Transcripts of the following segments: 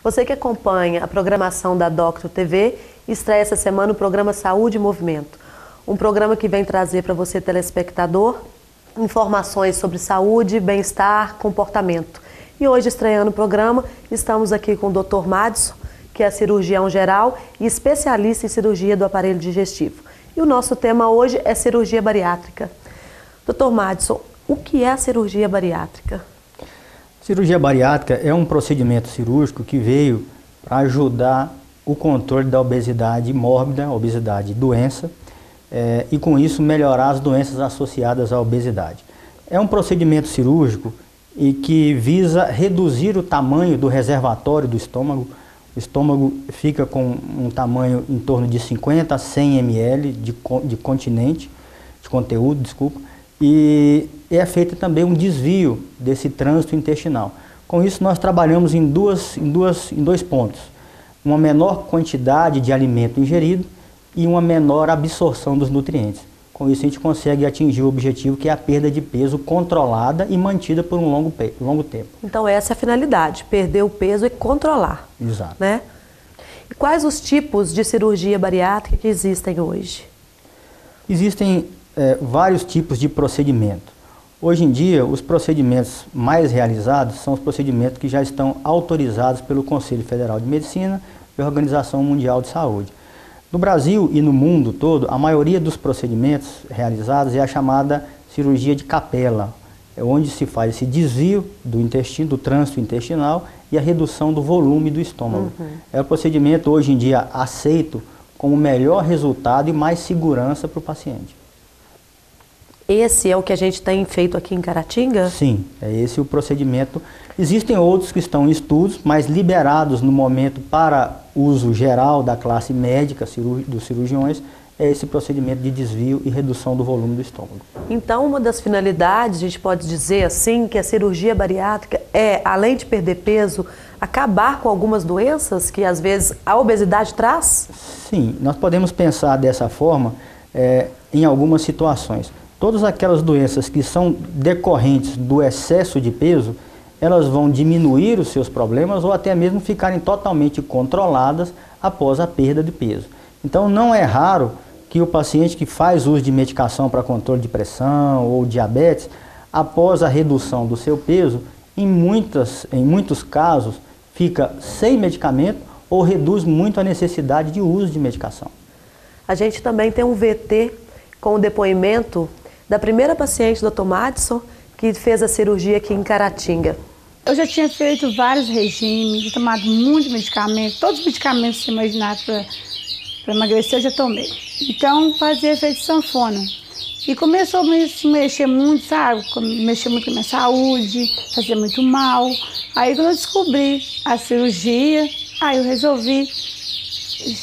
Você que acompanha a programação da Doctor TV, estreia essa semana o programa Saúde e Movimento. Um programa que vem trazer para você, telespectador, informações sobre saúde, bem-estar, comportamento. E hoje, estreando o programa, estamos aqui com o Dr. Madison, que é cirurgião geral e especialista em cirurgia do aparelho digestivo. E o nosso tema hoje é cirurgia bariátrica. Dr. Madison, o que é a cirurgia bariátrica? Cirurgia bariátrica é um procedimento cirúrgico que veio para ajudar o controle da obesidade mórbida, obesidade doença, e com isso melhorar as doenças associadas à obesidade. É um procedimento cirúrgico e que visa reduzir o tamanho do reservatório do estômago. O estômago fica com um tamanho em torno de 50 a 100 ml de conteúdo, e é feito também um desvio desse trânsito intestinal. Com isso, nós trabalhamos em dois pontos: uma menor quantidade de alimento ingerido e uma menor absorção dos nutrientes. Com isso, a gente consegue atingir o objetivo, que é a perda de peso controlada e mantida por um longo tempo. Então, essa é a finalidade: perder o peso e controlar. Exato. Né? E quais os tipos de cirurgia bariátrica que existem hoje? Existem vários tipos de procedimento. Hoje em dia, os procedimentos mais realizados são os procedimentos que já estão autorizados pelo Conselho Federal de Medicina e a Organização Mundial de Saúde. No Brasil e no mundo todo, a maioria dos procedimentos realizados é a chamada cirurgia de capela, onde se faz esse desvio do intestino, do trânsito intestinal e a redução do volume do estômago. É o procedimento hoje em dia aceito como melhor resultado e mais segurança para o paciente. Esse é o que a gente tem feito aqui em Caratinga? Sim, é esse o procedimento. Existem outros que estão em estudos, mas liberados no momento para uso geral da classe médica, dos cirurgiões, é esse procedimento de desvio e redução do volume do estômago. Então, uma das finalidades, a gente pode dizer assim, que a cirurgia bariátrica é, além de perder peso, acabar com algumas doenças que às vezes a obesidade traz? Sim, nós podemos pensar dessa forma em algumas situações. Todas aquelas doenças que são decorrentes do excesso de peso, elas vão diminuir os seus problemas ou até mesmo ficarem totalmente controladas após a perda de peso. Então, não é raro que o paciente que faz uso de medicação para controle de pressão ou diabetes, após a redução do seu peso, em muitos casos, fica sem medicamento ou reduz muito a necessidade de uso de medicação. A gente também tem um VT com o depoimento da primeira paciente, Dr. Madison, que fez a cirurgia aqui em Caratinga. Eu já tinha feito vários regimes, tomado muitos medicamentos, todos os medicamentos que você imaginar para emagrecer eu já tomei. Então fazia efeito sanfona. E começou a me mexer muito, sabe? Mexer muito com a minha saúde, fazia muito mal. Aí quando eu descobri a cirurgia, aí eu resolvi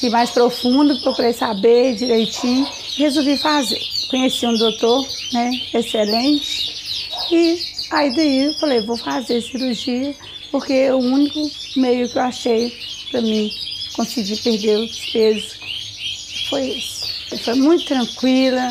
ir mais profundo, procurei saber direitinho e resolvi fazer. Conheci um doutor, né, excelente, e aí daí eu falei, vou fazer cirurgia, porque o único meio que eu achei para mim conseguir perder os pesos foi esse. Foi muito tranquila,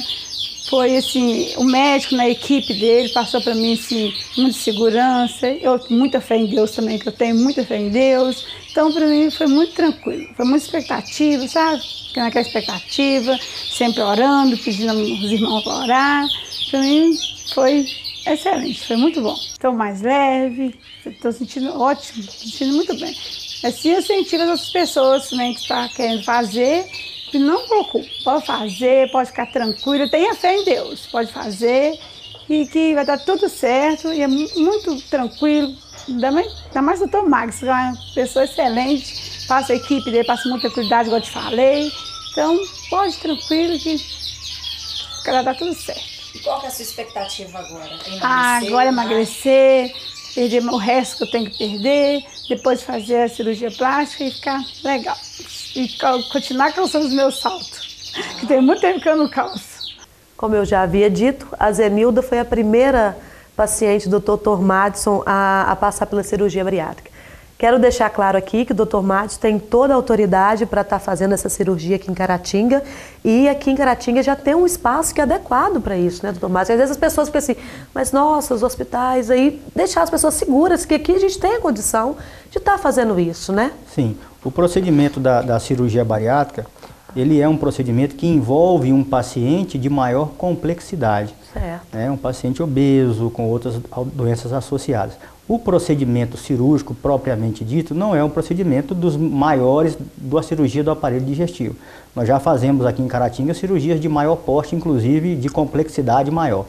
foi assim, o médico na equipe dele passou para mim assim, muita segurança, eu muita fé em Deus também, que eu tenho muita fé em Deus, então para mim foi muito tranquilo, foi muita expectativa, sabe? Naquela expectativa, sempre orando, pedindo aos irmãos para orar. Para mim foi excelente, foi muito bom. Estou mais leve, estou sentindo ótimo, sentindo muito bem. Assim eu senti as outras pessoas também que estão querendo fazer, que não preocupe, pode fazer, pode ficar tranquila, tenha fé em Deus, pode fazer e que vai dar tudo certo e é muito tranquilo. Ainda mais o Dr. Max, que é uma pessoa excelente. Passa a equipe dele, passa muita tranquilidade, igual eu te falei. Então, pode tranquilo que vai dar tudo certo. E qual que é a sua expectativa agora? Agora emagrecer, perder o resto que eu tenho que perder, depois fazer a cirurgia plástica e ficar legal. E continuar calçando os meus saltos, que tem muito tempo que eu não calço. Como eu já havia dito, a Zenilda foi a primeira paciente do Dr. Madison a passar pela cirurgia bariátrica. Quero deixar claro aqui que o Dr. Márcio tem toda a autoridade para estar fazendo essa cirurgia aqui em Caratinga, e aqui em Caratinga já tem um espaço que é adequado para isso, né, Dr. Márcio? Às vezes as pessoas pensam assim, mas nossa, os hospitais aí, deixar as pessoas seguras que aqui a gente tem a condição de estar fazendo isso, né? Sim, o procedimento da cirurgia bariátrica, ele é um procedimento que envolve um paciente de maior complexidade. Certo. Né? Um paciente obeso, com outras doenças associadas. O procedimento cirúrgico, propriamente dito, não é um procedimento dos maiores da cirurgia do aparelho digestivo. Nós já fazemos aqui em Caratinga cirurgias de maior porte, inclusive de complexidade maior.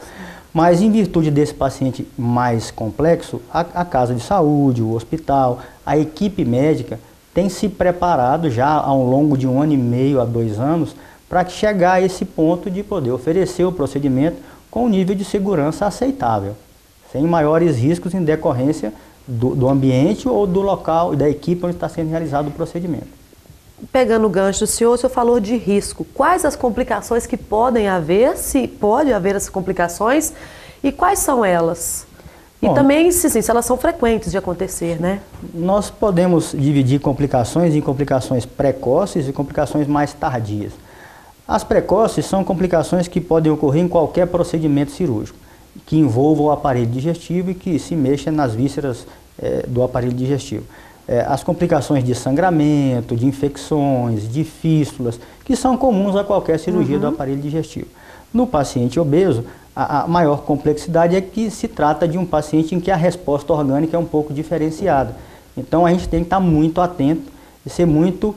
Mas em virtude desse paciente mais complexo, a casa de saúde, o hospital, a equipe médica tem se preparado já ao longo de 1 ano e meio a 2 anos para chegar a esse ponto de poder oferecer o procedimento com um nível de segurança aceitável, sem maiores riscos em decorrência do ambiente ou do local e da equipe onde está sendo realizado o procedimento. Pegando o gancho do senhor, o senhor falou de risco. Quais as complicações que podem haver, se pode haver essas complicações, e quais são elas? E Bom, também se elas são frequentes de acontecer, né? Nós podemos dividir complicações em complicações precoces e complicações mais tardias. As precoces são complicações que podem ocorrer em qualquer procedimento cirúrgico, que envolva o aparelho digestivo e que se mexa nas vísceras do aparelho digestivo. As complicações de sangramento, de infecções, de fístulas, que são comuns a qualquer cirurgia do aparelho digestivo. No paciente obeso, a maior complexidade é que se trata de um paciente em que a resposta orgânica é um pouco diferenciada. Então a gente tem que estar muito atento e ser muito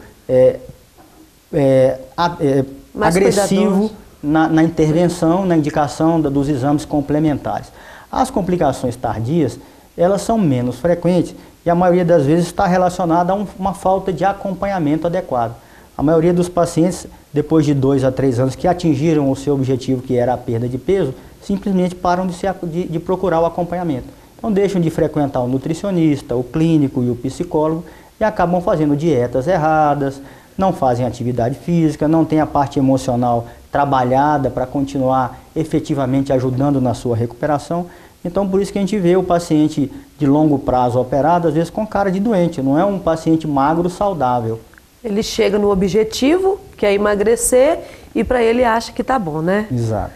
agressivo na intervenção, na indicação dos exames complementares. As complicações tardias, elas são menos frequentes e a maioria das vezes está relacionada a uma falta de acompanhamento adequado. A maioria dos pacientes, depois de 2 a 3 anos que atingiram o seu objetivo, que era a perda de peso, simplesmente param de procurar o acompanhamento. Então deixam de frequentar o nutricionista, o clínico e o psicólogo e acabam fazendo dietas erradas, não fazem atividade física, não têm a parte emocional trabalhada para continuar efetivamente ajudando na sua recuperação. Então por isso que a gente vê o paciente de longo prazo operado, às vezes com cara de doente, não é um paciente magro saudável. Ele chega no objetivo, que é emagrecer, e para ele acha que está bom, né? Exato.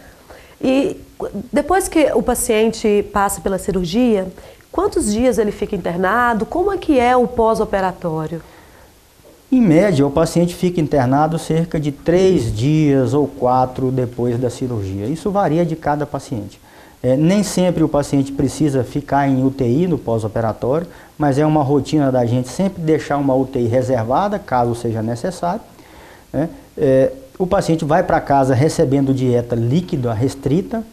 E depois que o paciente passa pela cirurgia, quantos dias ele fica internado? Como é que é o pós-operatório? Em média, o paciente fica internado cerca de 3 dias ou 4 depois da cirurgia. Isso varia de cada paciente. Nem sempre o paciente precisa ficar em UTI no pós-operatório, mas é uma rotina da gente sempre deixar uma UTI reservada, caso seja necessário. Né? O paciente vai para casa recebendo dieta líquida restrita,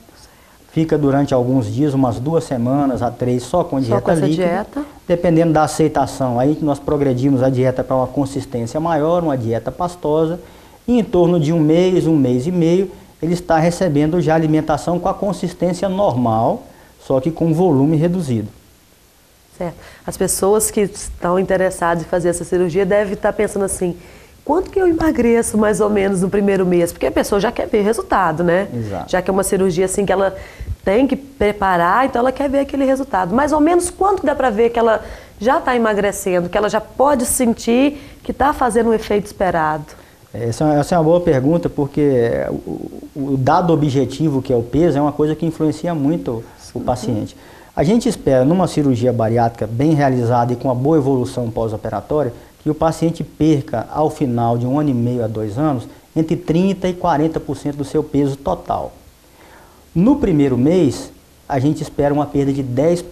fica durante alguns dias, umas 2 semanas a 3, só com dieta líquida. Dependendo da aceitação, aí nós progredimos a dieta para uma consistência maior, uma dieta pastosa, e em torno de 1 mês e meio, ele está recebendo já alimentação com a consistência normal, só que com volume reduzido. Certo. As pessoas que estão interessadas em fazer essa cirurgia devem estar pensando assim, quanto que eu emagreço mais ou menos no primeiro mês? Porque a pessoa já quer ver resultado, né? Exato. Já que é uma cirurgia assim que ela tem que preparar, então ela quer ver aquele resultado. Mais ou menos quanto dá para ver que ela já está emagrecendo, que ela já pode sentir que está fazendo o efeito esperado? Essa é uma boa pergunta, porque o dado objetivo, que é o peso, é uma coisa que influencia muito o paciente. A gente espera, numa cirurgia bariátrica bem realizada e com uma boa evolução pós-operatória, que o paciente perca, ao final de 1 ano e meio a 2 anos, entre 30% e 40% do seu peso total. No primeiro mês, a gente espera uma perda de 10%.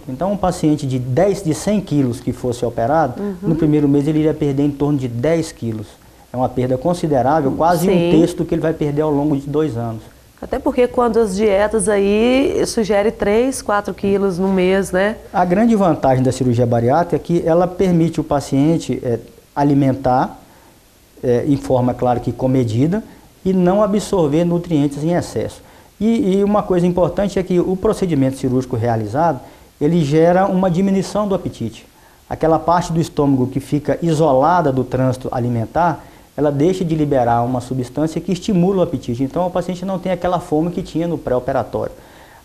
Então, um paciente de 100 quilos que fosse operado, no primeiro mês ele iria perder em torno de 10 quilos. É uma perda considerável, quase um terço do que ele vai perder ao longo de 2 anos. Até porque quando as dietas aí sugerem 3, 4 quilos no mês, né? A grande vantagem da cirurgia bariátrica é que ela permite o paciente alimentar, em forma, claro que comedida, e não absorver nutrientes em excesso. E uma coisa importante é que o procedimento cirúrgico realizado, ele gera uma diminuição do apetite. Aquela parte do estômago que fica isolada do trânsito alimentar, ela deixa de liberar uma substância que estimula o apetite. Então o paciente não tem aquela fome que tinha no pré-operatório.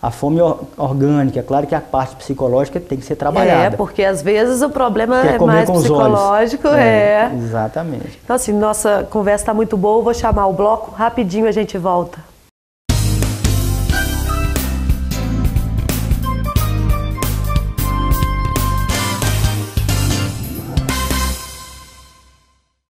a fome orgânica. É claro que a parte psicológica tem que ser trabalhada. Porque às vezes o problema Que é é comer mais com os psicológico. olhos. Exatamente. Então assim, nossa conversa está muito boa, eu vou chamar o bloco, rapidinho a gente volta.